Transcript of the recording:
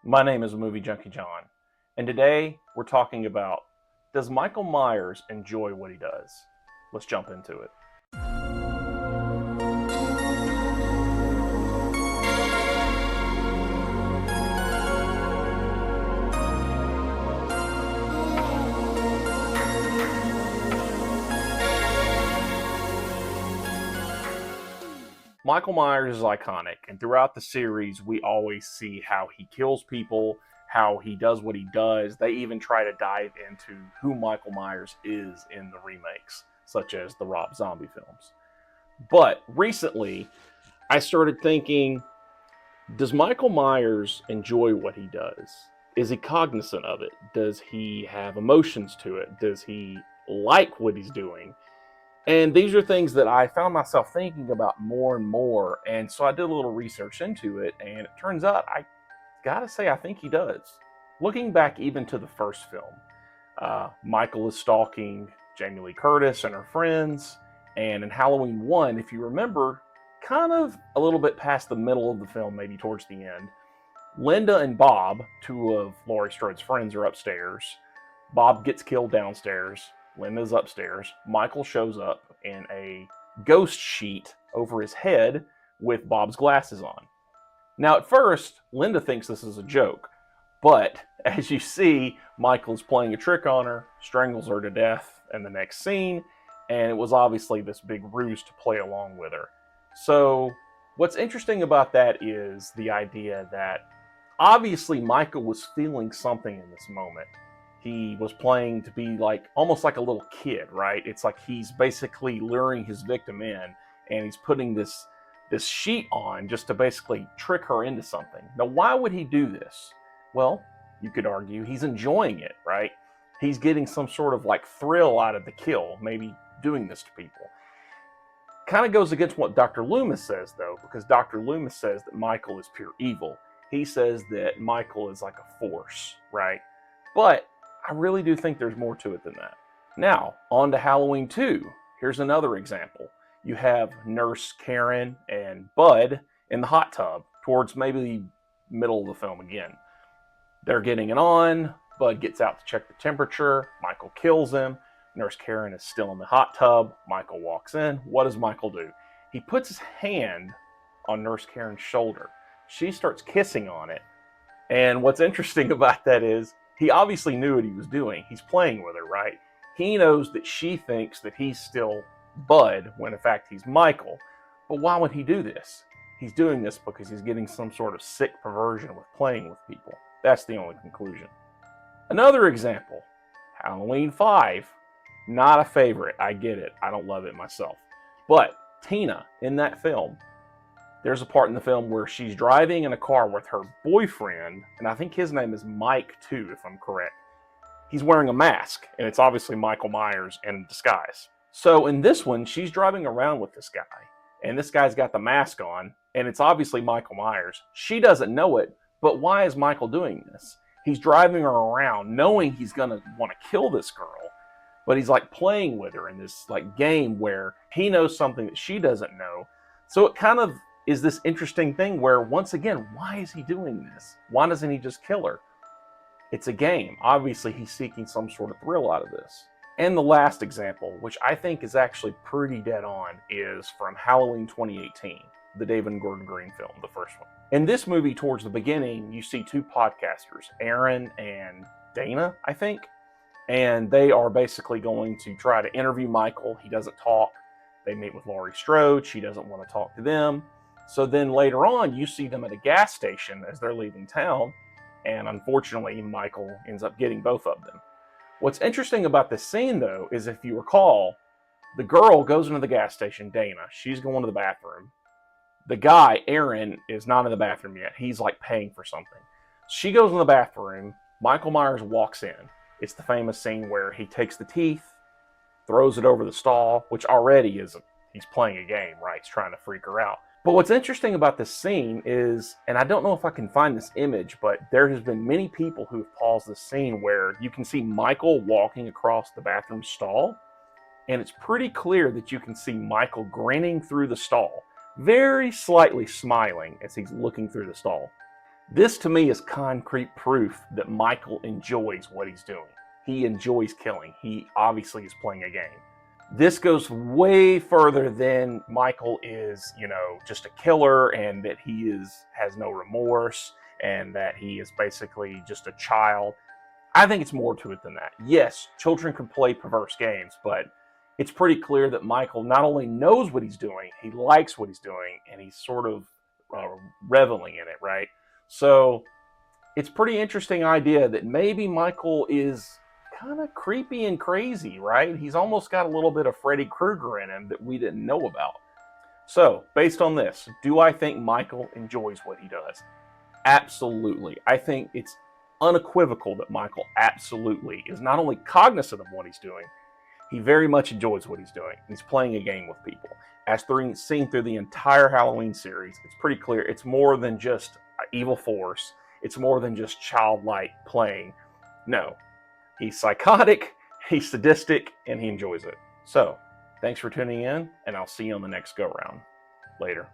My name is Movie Junkie John, and today we're talking about, does Michael Myers enjoy what he does? Let's jump into it. Michael Myers is iconic, and throughout the series, we always see how he kills people, how he does what he does. They even try to dive into who Michael Myers is in the remakes, such as the Rob Zombie films. But recently, I started thinking, does Michael Myers enjoy what he does? Is he cognizant of it? Does he have emotions to it? Does he like what he's doing? And these are things that I found myself thinking about more and more. And so I did a little research into it. And it turns out, I gotta say, I think he does. Looking back even to the first film, Michael is stalking Jamie Lee Curtis and her friends. And in Halloween 1, if you remember, kind of a little bit past the middle of the film, maybe towards the end, Linda and Bob, two of Laurie Strode's friends, are upstairs. Bob gets killed downstairs. Linda's upstairs. Michael shows up in a ghost sheet over his head with Bob's glasses on. Now, at first, Linda thinks this is a joke, but as you see, Michael is playing a trick on her, strangles her to death in the next scene, and it was obviously this big ruse to play along with her. So, what's interesting about that is the idea that obviously Michael was feeling something in this moment. He was playing to be like almost like a little kid, right? It's like he's basically luring his victim in, and he's putting this sheet on just to basically trick her into something. Now, why would he do this? Well, you could argue he's enjoying it, right? He's getting some sort of like thrill out of the kill, maybe doing this to people. Kind of goes against what Dr. Loomis says, though, because Dr. Loomis says that Michael is pure evil. He says that Michael is like a force, right? But I really do think there's more to it than that. Now, on to Halloween 2. Here's another example. You have Nurse Karen and Bud in the hot tub towards maybe the middle of the film again. They're getting it on. Bud gets out to check the temperature. Michael kills him. Nurse Karen is still in the hot tub. Michael walks in. What does Michael do? He puts his hand on Nurse Karen's shoulder. She starts kissing on it. And what's interesting about that is he obviously knew what he was doing. He's playing with her, right? He knows that she thinks that he's still Bud when in fact he's Michael. But why would he do this? He's doing this because he's getting some sort of sick perversion with playing with people. That's the only conclusion. Another example, Halloween 5. Not a favorite. I get it. I don't love it myself. But Tina in that film, there's a part in the film where she's driving in a car with her boyfriend, and I think his name is Mike too, if I'm correct. He's wearing a mask, and it's obviously Michael Myers in disguise. So in this one, she's driving around with this guy, and this guy's got the mask on, and it's obviously Michael Myers. She doesn't know it, but why is Michael doing this? He's driving her around knowing he's going to want to kill this girl, but he's like playing with her in this like game where he knows something that she doesn't know. So it kind of is this interesting thing where, once again, why is he doing this? Why doesn't he just kill her? It's a game. Obviously, he's seeking some sort of thrill out of this. And the last example, which I think is actually pretty dead on, is from Halloween 2018, the David and Gordon Green film, the first one. In this movie, towards the beginning, you see two podcasters, Aaron and Dana, I think. And they are basically going to try to interview Michael. He doesn't talk. They meet with Laurie Strode. She doesn't want to talk to them. So then later on, you see them at a gas station as they're leaving town, and unfortunately, Michael ends up getting both of them. What's interesting about this scene, though, is if you recall, the girl goes into the gas station, Dana. She's going to the bathroom. The guy, Aaron, is not in the bathroom yet. He's like paying for something. She goes in the bathroom. Michael Myers walks in. It's the famous scene where he takes the teeth, throws it over the stall, which already is, he's playing a game, right? He's trying to freak her out. But what's interesting about this scene is, and I don't know if I can find this image, but there has been many people who've paused this scene where you can see Michael walking across the bathroom stall, and it's pretty clear that you can see Michael grinning through the stall, very slightly smiling as he's looking through the stall. This to me is concrete proof that Michael enjoys what he's doing. He enjoys killing. He obviously is playing a game. This goes way further than Michael is, just a killer and that he has no remorse and that he is basically just a child. I think it's more to it than that. Yes, children can play perverse games, but it's pretty clear that Michael not only knows what he's doing, he likes what he's doing, and he's sort of reveling in it, right? So it's a pretty interesting idea that maybe Michael is kind of creepy and crazy, right? He's almost got a little bit of Freddy Krueger in him that we didn't know about. So, based on this, do I think Michael enjoys what he does? Absolutely. I think it's unequivocal that Michael absolutely is not only cognizant of what he's doing, he very much enjoys what he's doing. He's playing a game with people. As seen through the entire Halloween series, it's pretty clear it's more than just an evil force. It's more than just childlike playing. No, he's psychotic, he's sadistic, and he enjoys it. So, thanks for tuning in, and I'll see you on the next go-round. Later.